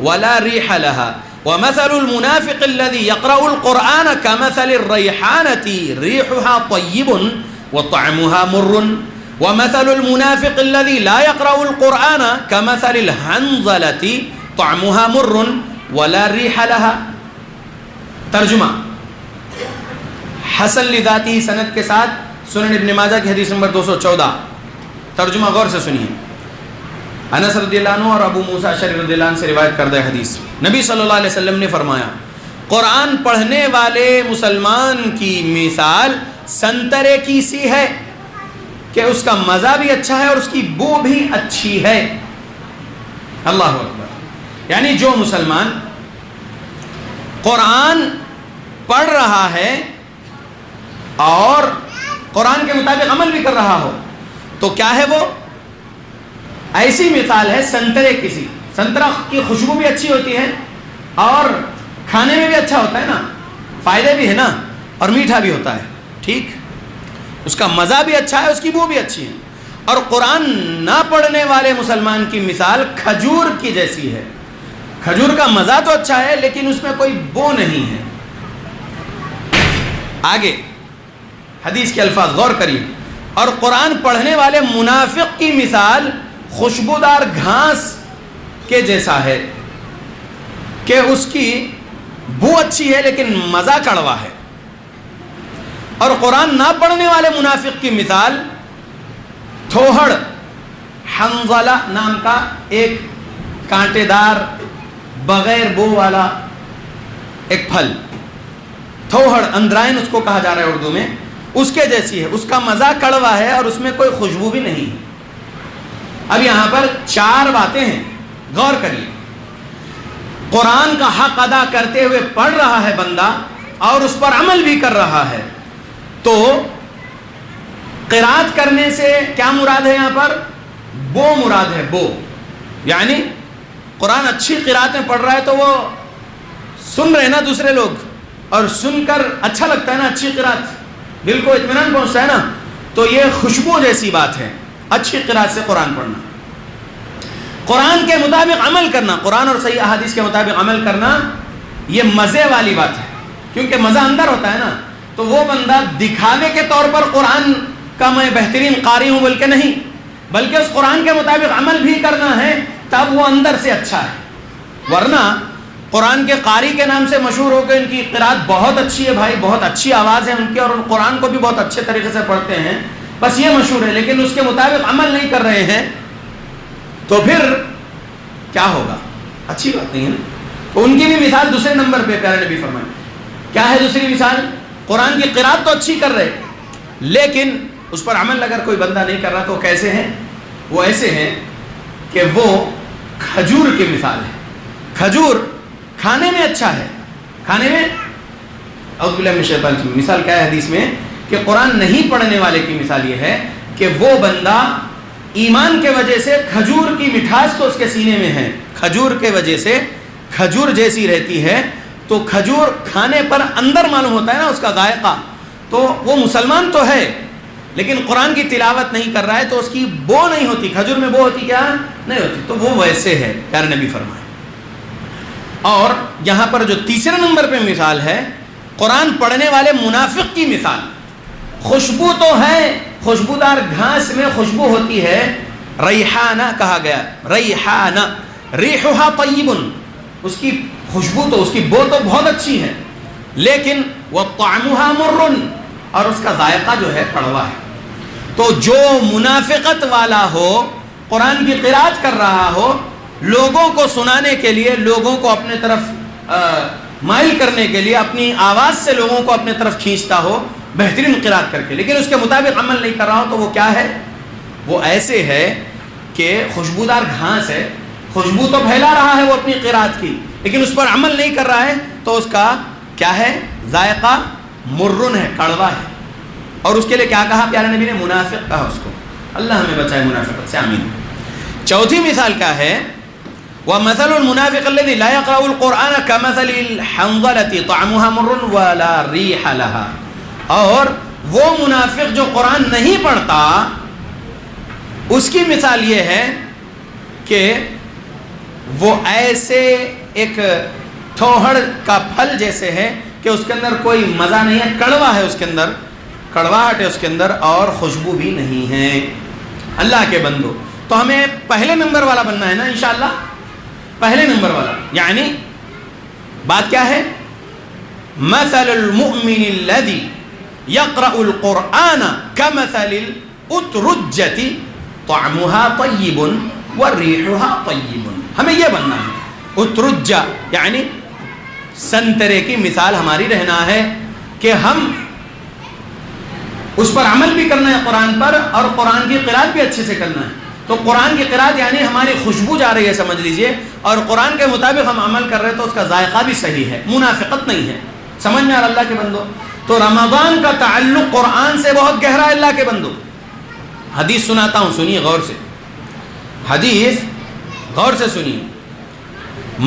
ولا ريح لها ومثل المنافق الذي يقرأ القرآن كمثل الريحانة ريحها طيب وطعمها مر ومثل المنافق الذي لا يقرأ القرآن كمثل الحنظلة طعمها مر ولا ريح لها. ترجمہ حسن لذاتی سند کے ساتھ سنن ابن ماجہ کی حدیث نمبر 214. ترجمہ غور سے سنیے. انس رضی اللہ عنہ اور ابو موسیٰ اشعری رضی اللہ عنہ سے روایت کردہ حدیث. نبی صلی اللہ علیہ وسلم نے فرمایا قرآن پڑھنے والے مسلمان کی مثال سنترے کی سی ہے کہ اس کا مزہ بھی اچھا ہے اور اس کی بو بھی اچھی ہے. اللہ اکبر. یعنی جو مسلمان قرآن پڑھ رہا ہے اور قرآن کے مطابق عمل بھی کر رہا ہو تو کیا ہے وہ ایسی مثال ہے سنترے کی سی. سنترا کی خوشبو بھی اچھی ہوتی ہے اور کھانے میں بھی اچھا ہوتا ہے نا, فائدے بھی ہے نا, اور میٹھا بھی ہوتا ہے. ٹھیک, اس کا مزہ بھی اچھا ہے, اس کی بو بھی اچھی ہے. اور قرآن نہ پڑھنے والے مسلمان کی مثال کھجور کی جیسی ہے. کھجور کا مزہ تو اچھا ہے لیکن اس میں کوئی بو نہیں ہے. آگے حدیث کے الفاظ غور کریے. اور قرآن پڑھنے والے منافق کی مثال خوشبودار گھاس کے جیسا ہے کہ اس کی بو اچھی ہے لیکن مزہ کڑوا ہے. اور قرآن نہ پڑھنے والے منافق کی مثال تھوہڑ حنظلہ نام کا ایک کانٹے دار بغیر بو والا ایک پھل, تھوہڑ اندرائن اس کو کہا جا رہا ہے اردو میں, اس کے جیسی ہے. اس کا مزہ کڑوا ہے اور اس میں کوئی خوشبو بھی نہیں ہے. اب یہاں پر 4 باتیں ہیں, غور کریے. قرآن کا حق ادا کرتے ہوئے پڑھ رہا ہے بندہ اور اس پر عمل بھی کر رہا ہے تو قرات کرنے سے کیا مراد ہے یہاں پر؟ بو مراد ہے. بو یعنی قرآن اچھی قراتیں پڑھ رہا ہے تو وہ سن رہے نا دوسرے لوگ, اور سن کر اچھا لگتا ہے نا, اچھی قرات دل کو اطمینان پہنچتا ہے نا, تو یہ خوشبو جیسی بات ہے اچھی قرات سے قرآن پڑھنا. قرآن کے مطابق عمل کرنا, قرآن اور صحیح احادیث کے مطابق عمل کرنا, یہ مزے والی بات ہے. کیونکہ مزہ اندر ہوتا ہے نا, تو وہ بندہ دکھاوے کے طور پر قرآن کا میں بہترین قاری ہوں بلکہ نہیں, بلکہ اس قرآن کے مطابق عمل بھی کرنا ہے, تب وہ اندر سے اچھا ہے. ورنہ قرآن کے قاری کے نام سے مشہور ہو کہ ان کی قرات بہت اچھی ہے بھائی, بہت اچھی آواز ہے ان کی, اور ان قرآن کو بھی بہت اچھے طریقے سے پڑھتے ہیں, بس یہ مشہور ہے, لیکن اس کے مطابق عمل نہیں کر رہے ہیں, تو پھر کیا ہوگا؟ اچھی بات نہیں ہے نا. تو ان کی بھی مثال دوسرے نمبر پہ پیارے نبی فرمائے. کیا ہے دوسری مثال؟ قرآن کی قرات تو اچھی کر رہے لیکن اس پر عمل اگر کوئی بندہ نہیں کر رہا تو کیسے ہیں؟ وہ ایسے ہیں کہ وہ کھجور کی مثال ہے. کھجور کھانے میں اچھا ہے, کھانے میں اعوذ باللہ من الشیطان الرجیم. مثال کیا ہے حدیث میں کہ قرآن نہیں پڑھنے والے کی مثال یہ ہے کہ وہ بندہ ایمان کے وجہ سے کھجور کی مٹھاس تو اس کے سینے میں ہے, کھجور کے وجہ سے کھجور جیسی رہتی ہے, تو کھجور کھانے پر اندر معلوم ہوتا ہے نا اس کا ذائقہ, تو وہ مسلمان تو ہے لیکن قرآن کی تلاوت نہیں کر رہا ہے تو اس کی بو نہیں ہوتی. کھجور میں بو ہوتی کیا نہیں ہوتی, تو وہ ویسے ہے پیارے نبی فرمائے. اور یہاں پر جو تیسرے نمبر پہ مثال ہے قرآن پڑھنے والے منافق کی مثال, خوشبو تو ہے, خوشبودار گھاس میں خوشبو ہوتی ہے, ریحانہ کہا گیا, ریحانہ ریحھا طیب, اس کی خوشبو تو اس کی بو تو بہت اچھی ہے لیکن وطعمھا مر, اور اس کا ذائقہ جو ہے کڑوا ہے. تو جو منافقت والا ہو, قرآن کی قرات کر رہا ہو, لوگوں کو سنانے کے لیے, لوگوں کو اپنے طرف مائل کرنے کے لیے اپنی آواز سے لوگوں کو اپنے طرف کھینچتا ہو بہترین قرات کر کے, لیکن اس کے مطابق عمل نہیں کر رہا ہو, تو وہ کیا ہے؟ وہ ایسے ہے کہ خوشبودار گھاس ہے، خوشبو تو پھیلا رہا ہے وہ اپنی قرات کی، لیکن اس پر عمل نہیں کر رہا ہے، تو اس کا کیا ہے؟ ذائقہ مرن ہے، کڑوا ہے. اور اس کے لیے کیا کہا پیارے نبی نے؟ منافق کہا اس کو. اللہ ہمیں بچائے منافقت سے، آمین. چوتھی مثال کیا ہے؟ وَمَثَلُ الْمُنَافِقِ الَّذِي لَا يَقْرَأُ الْقُرْآنَ كَمَثَلِ الْحَنظَلَةِ طَعْمُهَا مُرٌّ وَلَا رِيحَ لَهَا. اور وہ منافق جو قرآن نہیں پڑھتا، اس کی مثال یہ ہے کہ وہ ایسے ایک تھوہڑ کا پھل جیسے ہے کہ اس کے اندر کوئی مزہ نہیں ہے، کڑوا ہے، اس کے اندر کڑواہٹ ہے اس کے اندر، اور خوشبو بھی نہیں ہے. اللہ کے بندو، تو ہمیں پہلے نمبر والا بننا ہے نا انشاءاللہ، پہلے نمبر والا. یعنی بات کیا ہے؟ مثل المؤمن الذي يقرأ القرآن كمثل الأترجة طعمها طيب وريحها طيب. ہمیں یہ بننا ہے. اترجہ یعنی سنترے کی مثال ہماری رہنا ہے کہ ہم اس پر عمل بھی کرنا ہے قرآن پر، اور قرآن کی قرات بھی اچھے سے کرنا ہے. تو قرآن کی قرات یعنی ہماری خوشبو جا رہی ہے سمجھ لیجئے، اور قرآن کے مطابق ہم عمل کر رہے ہیں تو اس کا ذائقہ بھی صحیح ہے، منافقت نہیں ہے. سمجھ میں آ رہا اللہ کے بندو؟ تو رمضان کا تعلق قرآن سے بہت گہرا ہے اللہ کے بندو. حدیث سناتا ہوں، سنیے غور سے، حدیث غور سے سنیے.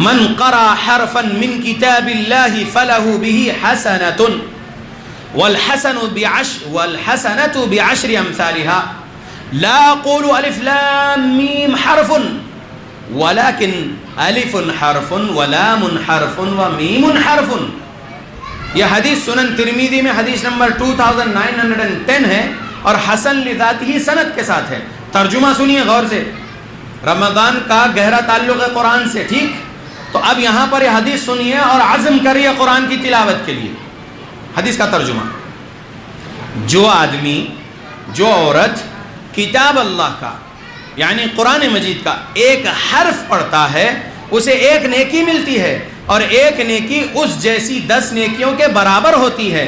من قرأ حرفا من کتاب اللہ فلہ به حسنۃ والحسنة بعشر امثالها. لا اقول الف لام میم حرف ولكن الف حرف ولام حرف ومیم حرف. یہ حدیث سنن ترمذی میں حدیث نمبر 2910 ہے، اور حسن لذاتہ سند کے ساتھ ہے. ترجمہ سنیے غور سے. رمضان کا گہرا تعلق ہے قرآن سے، ٹھیک؟ تو اب یہاں پر یہ حدیث سنیے اور عزم کریے قرآن کی تلاوت کے لیے. حدیث کا ترجمہ: جو آدمی، جو عورت کتاب اللہ کا یعنی قرآن مجید کا ایک حرف پڑھتا ہے، اسے ایک نیکی ملتی ہے، اور ایک نیکی اس جیسی 10 نیکیوں کے برابر ہوتی ہے.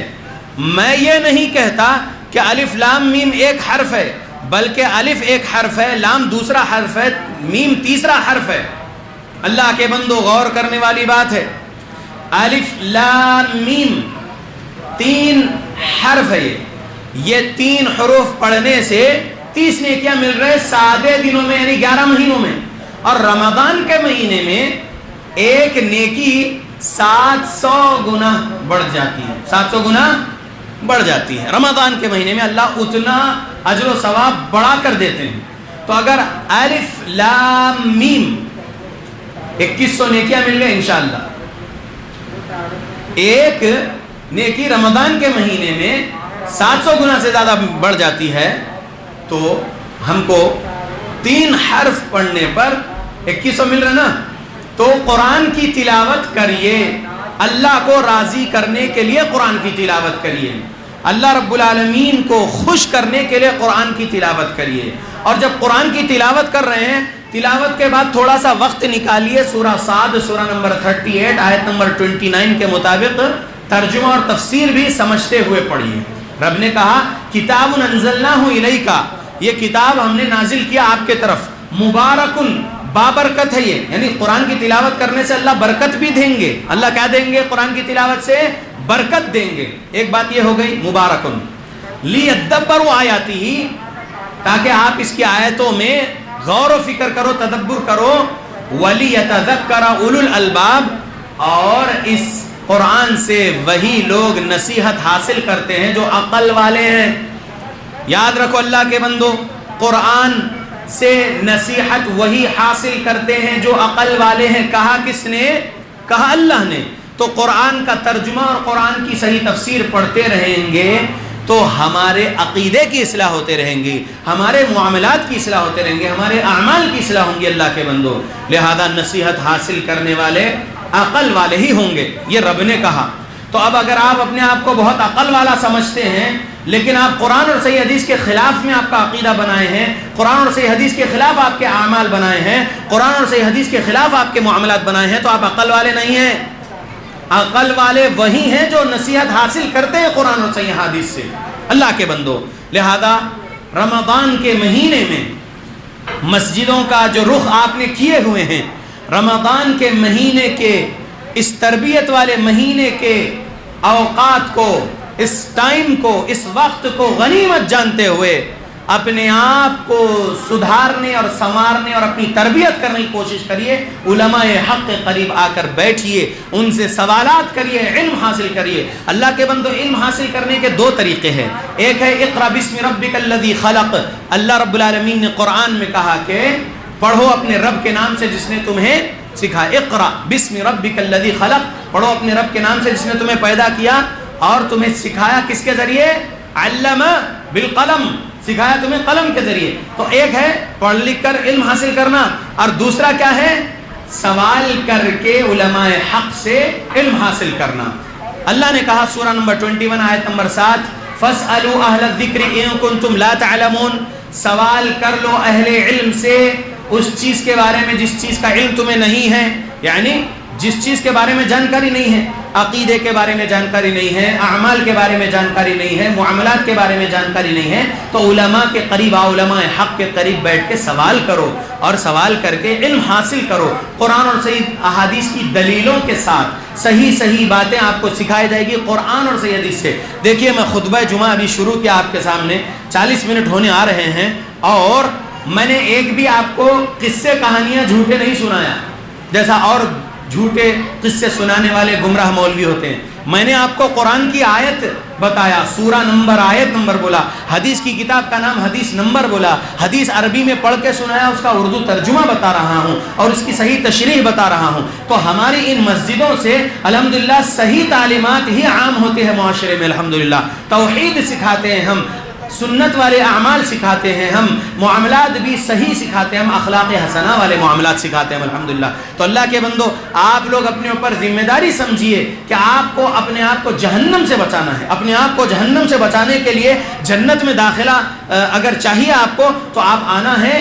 میں یہ نہیں کہتا کہ الف لام میم ایک حرف ہے، بلکہ الف ایک حرف ہے، لام دوسرا حرف ہے، میم تیسرا حرف ہے. اللہ کے بندو غور کرنے والی بات ہے. الف لام میم 3 حرف ہے، یہ 3 حروف پڑھنے سے 30 نیکیاں مل رہے سادے دنوں میں، یعنی 11 مہینوں میں. اور رمضان کے مہینے میں ایک نیکی 700 گنا بڑھ جاتی ہے، 700 گنا بڑھ جاتی ہے. رمضان کے مہینے میں اللہ اتنا اجر و ثواب بڑھا کر دیتے ہیں. تو اگر الف لام میم 2100 نیکیاں مل گئے انشاءاللہ. ایک نیکی رمضان کے مہینے میں 700 گنا سے زیادہ بڑھ جاتی ہے، تو ہم کو 3 حرف پڑھنے پر 2100 مل رہا نا. تو قرآن کی تلاوت کریے، اللہ کو راضی کرنے کے لیے قرآن کی تلاوت کریے، اللہ رب العالمین کو خوش کرنے کے لیے قرآن کی تلاوت کریے. اور جب قرآن کی تلاوت کر رہے ہیں، تلاوت کے بعد تھوڑا سا وقت نکالیے، سورہ صاد سورہ نمبر 38 آیت نمبر 29 کے مطابق ترجمہ اور تفسیر بھی سمجھتے ہوئے پڑھیے. رب نے کہا کتاب انزلناہ الیک، یہ کتاب ہم نے نازل کیا آپ کے طرف، مبارکن بابرکت ہے یہ، یعنی قرآن کی تلاوت کرنے سے اللہ برکت بھی دیں گے. اللہ کیا دیں گے؟ قرآن کی تلاوت سے برکت دیں گے. ایک بات یہ ہو گئی مبارکن، لیدبروا آیاتہ، تاکہ آپ اس کی آیتوں میں غور و فکر کرو، تدبر کرو، ولیتذکر اولو الالباب، اور اس قرآن سے وہی لوگ نصیحت حاصل کرتے ہیں جو عقل والے ہیں. یاد رکھو اللہ کے بندو، قرآن سے نصیحت وہی حاصل کرتے ہیں جو عقل والے ہیں. کہا کس نے؟ کہا اللہ نے. تو قرآن کا ترجمہ اور قرآن کی صحیح تفسیر پڑھتے رہیں گے تو ہمارے عقیدے کی اصلاح ہوتے رہیں گی، ہمارے معاملات کی اصلاح ہوتے رہیں گے، ہمارے اعمال کی اصلاح ہوں گی اللہ کے بندو. لہذا نصیحت حاصل کرنے والے عقل والے ہی ہوں گے، یہ رب نے کہا. تو اب اگر آپ اپنے آپ کو بہت عقل والا سمجھتے ہیں، لیکن آپ قرآن اور صحیح حدیث کے خلاف میں آپ کا عقیدہ بنائے ہیں، قرآن اور صحیح حدیث کے خلاف آپ کے اعمال بنائے ہیں، قرآن اور صحیح حدیث کے خلاف آپ کے معاملات بنائے ہیں، تو آپ عقل والے نہیں ہیں. عقل والے وہی ہیں جو نصیحت حاصل کرتے ہیں قرآن اور صحیح حدیث سے. اللہ کے بندو، لہذا رمضان کے مہینے میں مسجدوں کا جو رخ آپ نے کیے ہوئے ہیں، رمضان کے مہینے کے اس تربیت والے مہینے کے اوقات کو، اس ٹائم کو، اس وقت کو غنیمت جانتے ہوئے اپنے آپ کو سدھارنے اور سنوارنے اور اپنی تربیت کرنے کی کوشش کریے۔ علماء حق کے قریب آ کر بیٹھیے، ان سے سوالات کریے، علم حاصل کریے۔ اللہ کے بندو، علم حاصل کرنے کے دو طریقے ہیں۔ ایک ہے اقرأ بسم ربک الذی خلق۔ اللہ رب العالمین نے قرآن میں کہا کہ پڑھو اپنے رب کے نام سے جس نے تمہیں سکھا۔ اقرأ بسم ربک الذی خلق، پڑھو اپنے رب کے نام سے جس نے تمہیں پیدا کیا اور تمہیں سکھایا کس کے ذریعے؟ علم بالقلم، سکھایا تمہیں قلم کے ذریعے۔ تو ایک ہے پڑھ لکھ کر علم حاصل کرنا، اور دوسرا کیا ہے؟ سوال کر کے علماء حق سے علم حاصل کرنا۔ اللہ نے کہا سورہ نمبر 21 آیت نمبر 7، فَاسْأَلُوا أَهْلَ الذِّكْرِ إِن كُنتُمْ لَا تَعْلَمُونَ، سوال کر لو اہل علم سے اس چیز کے بارے میں جس چیز کا علم تمہیں نہیں ہے، یعنی جس چیز کے بارے میں جانکاری نہیں ہے، عقیدے کے بارے میں جانکاری نہیں ہے، اعمال کے بارے میں جانکاری نہیں ہے، معاملات کے بارے میں جانکاری نہیں ہے، تو علماء کے قریب آؤ، علماء حق کے قریب بیٹھ کے سوال کرو، اور سوال کر کے علم حاصل کرو۔ قرآن اور صحیح احادیث کی دلیلوں کے ساتھ صحیح باتیں آپ کو سکھائی جائے گی قرآن اور صحیح حدیث سے۔ دیکھیے، میں خطبہ جمعہ ابھی شروع کیا آپ کے سامنے، 40 منٹ ہونے آ رہے ہیں، اور میں نے ایک بھی آپ کو قصے کہانیاں جھوٹے نہیں سنایا، جیسا اور جھوٹے قصے سنانے والے گمراہ مولوی ہوتے ہیں۔ میں نے آپ کو قرآن کی آیت بتایا، سورہ نمبر، آیت نمبر بولا، حدیث کی کتاب کا نام حدیث نمبر بولا، حدیث عربی میں پڑھ کے سنایا، اس کا اردو ترجمہ بتا رہا ہوں اور اس کی صحیح تشریح بتا رہا ہوں۔ تو ہماری ان مسجدوں سے الحمدللہ صحیح تعلیمات ہی عام ہوتے ہیں معاشرے میں۔ الحمدللہ توحید سکھاتے ہیں ہم، سنت والے اعمال سکھاتے ہیں ہم، معاملات بھی صحیح سکھاتے ہیں ہم، اخلاق حسنہ والے معاملات سکھاتے ہیں الحمدللہ۔ تو اللہ کے بندو، آپ لوگ اپنے اوپر ذمہ داری سمجھیے کہ آپ کو اپنے آپ کو جہنم سے بچانا ہے۔ اپنے آپ کو جہنم سے بچانے کے لیے جنت میں داخلہ اگر چاہیے آپ کو، تو آپ آنا ہے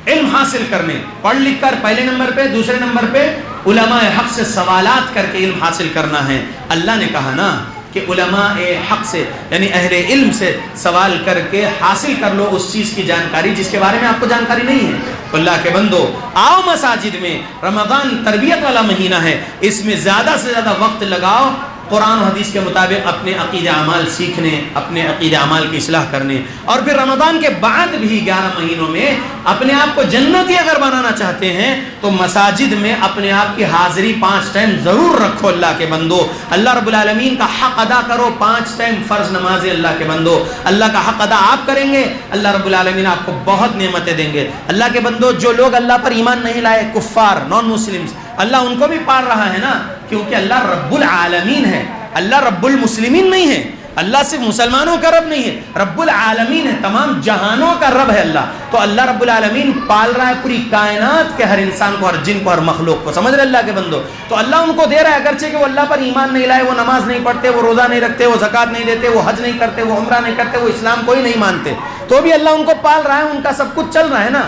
علم حاصل کرنے، پڑھ لکھ کر پہلے نمبر پہ، دوسرے نمبر پہ علماء حق سے سوالات کر کے علم حاصل کرنا ہے۔ اللہ نے کہا نا کہ علماء حق سے، یعنی اہل علم سے سوال کر کے حاصل کر لو اس چیز کی جانکاری جس کے بارے میں آپ کو جانکاری نہیں ہے۔ تو اللہ کے بندو، آؤ مساجد میں، رمضان تربیت والا مہینہ ہے، اس میں زیادہ سے زیادہ وقت لگاؤ قرآن و حدیث کے مطابق اپنے عقیدہ اعمال سیکھنے، اپنے عقیدہ اعمال کی اصلاح کرنے، اور پھر رمضان کے بعد بھی 11 مہینوں میں اپنے آپ کو جنتی اگر بنانا چاہتے ہیں تو مساجد میں اپنے آپ کی حاضری 5 ٹائم ضرور رکھو۔ اللہ کے بندو، اللہ رب العالمین کا حق ادا کرو، 5 ٹائم فرض نمازیں اللہ کے بندو، اللہ کا حق ادا آپ کریں گے، اللہ رب العالمین آپ کو بہت نعمتیں دیں گے۔ اللہ کے بندو، جو لوگ اللہ پر ایمان نہیں لائے، کفار، نان مسلمز، اللہ ان کو بھی پال رہا ہے نا، کیونکہ اللہ رب العالمین ہے، اللہ رب المسلمین نہیں ہے، اللہ صرف مسلمانوں کا رب نہیں ہے، رب العالمین ہے، تمام جہانوں کا رب ہے اللہ۔ تو اللہ رب العالمین پال رہا ہے پوری کائنات کے ہر انسان کو، ہر جن کو، ہر مخلوق کو، سمجھ رہے اللہ کے بندو؟ تو اللہ ان کو دے رہا ہے، اگرچہ کہ وہ اللہ پر ایمان نہیں لائے، وہ نماز نہیں پڑھتے، وہ روزہ نہیں رکھتے، وہ زکوٰۃ نہیں دیتے، وہ حج نہیں کرتے، وہ عمرہ نہیں کرتے، وہ اسلام کو ہی نہیں مانتے، تو بھی اللہ ان کو پال رہا ہے، ان کا سب کچھ چل رہا ہے نا۔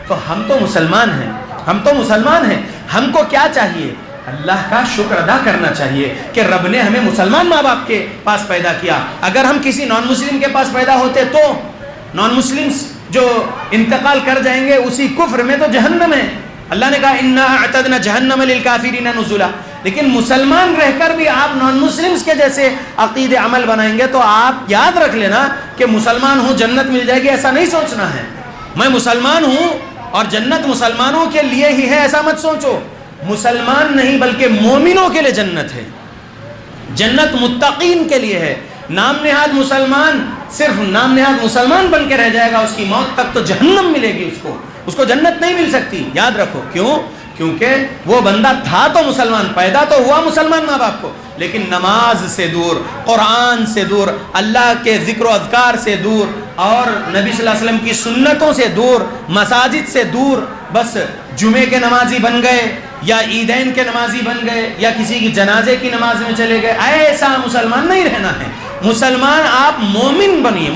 تو ہم تو مسلمان ہیں، ہم تو مسلمان ہیں، ہم کو کیا چاہیے؟ اللہ کا شکر ادا کرنا چاہیے کہ رب نے ہمیں مسلمان ماں باپ کے پاس پیدا کیا۔ اگر ہم کسی نان مسلم کے پاس پیدا ہوتے تو نان مسلمز جو انتقال کر جائیں گے اسی کفر میں، تو جہنم ہے۔ اللہ نے کہا انا اعتدنا جہنم للکافرین نزلا، لیکن مسلمان رہ کر بھی آپ نان مسلمز کے جیسے عقید عمل بنائیں گے تو آپ یاد رکھ لینا کہ مسلمان ہوں جنت مل جائے گی، ایسا نہیں سوچنا ہے۔ میں مسلمان ہوں اور جنت مسلمانوں کے لیے ہی ہے، ایسا مت سوچو۔ مسلمان نہیں بلکہ مومنوں کے لیے جنت ہے، جنت متقین کے لیے ہے۔ نام نہاد مسلمان صرف نام نہاد مسلمان بن کے رہ جائے گا، اس کی موت تک تو جہنم ملے گی، اس کو جنت نہیں مل سکتی، یاد رکھو۔ کیوں؟ کیونکہ وہ بندہ تھا تو مسلمان، پیدا تو ہوا مسلمان ماں باپ کو، لیکن نماز سے دور، قرآن سے دور، اللہ کے ذکر و اذکار سے دور، اور نبی صلی اللہ علیہ وسلم کی سنتوں سے دور، مساجد سے دور، بس جمعے کے نمازی بن گئے یا عیدین کے نمازی بن گئے یا کسی کی جنازے کی نماز میں چلے گئے، ایسا مسلمان نہیں رہنا ہے۔ مسلمان آپ مومن بنیے،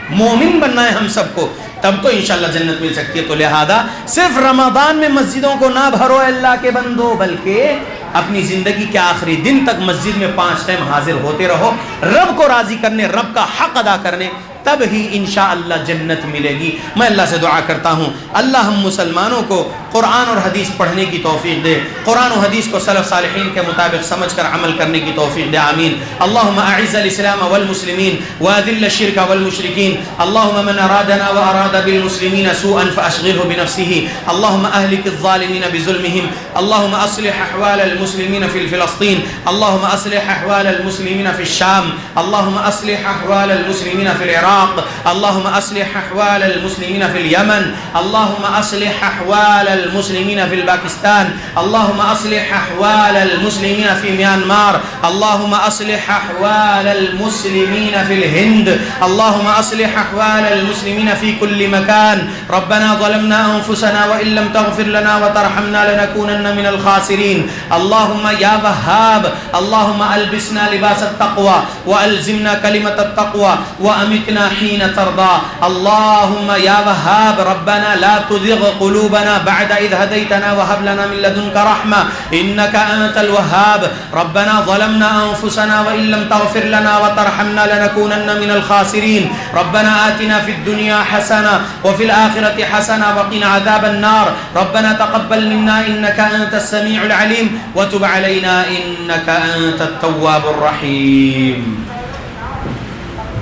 مومن بننا ہے ہم سب کو، تب تو انشاءاللہ جنت مل سکتی ہے۔ تو لہذا صرف رمضان میں مسجدوں کو نہ بھرو اللہ کے بندو، بلکہ اپنی زندگی کے آخری دن تک مسجد میں 5 ٹائم حاضر ہوتے رہو، رب کو راضی کرنے، رب کا حق ادا کرنے، تب ہی انشاءاللہ جنت ملے گی۔ میں اللہ سے دعا کرتا ہوں اللہ ہم مسلمانوں کو قرآن اور حدیث پڑھنے کی توفیق دے، قرآن و حدیث کو سلف صالحین کے مطابق سمجھ کر عمل کرنے کی توفیق دے، آمین۔ اللہم اعز الاسلام والمسلمین واذل الشرک والمشرکین، اللہم من ارادنا واراد بالمسلمین سوءا فاشغله بنفسه، اللہم اہلک الظالمین بظلمهم، اللہم اصلح احوال المسلمین في فلسطین، اللہم اصلح احوال المسلمین في الشام، اللہم اصلح احوال المسلمین في العراق، اللہم اصلح احوال المسلمین في اليمن، اللہم اصلح احوال المسلمین في الباکستان، اللہم اصلح احوال المسلمین في میانمار، اللہم اصلح احوال المسلمین في الهند، اللہم اصلح احوال المسلمین في كل مكان، ربنا ظلمنا انفسنا وان لم تغفر لنا وترحمنا لنكونن من الخاسرین، اللہم یا وہاب اللہم البسنا لباس التقوى والزمنا کلمۃ التقوى وامتنا حين ترضى، اللہم یا وہاب ربنا لا تزغ قلوبنا بعد اذ هديتنا وهب لنا من لدنك رحمة انك انت الوهاب، ربنا ظلمنا انفسنا وان لم تغفر لنا وترحمنا لنكونن من الخاسرين، ربنا آتنا في الدنيا حسنة وفي الآخرة حسنة وقنا عذاب النار، ربنا تقبل منا انك انت السميع العليم وتب علينا انك انت التواب الرحيم۔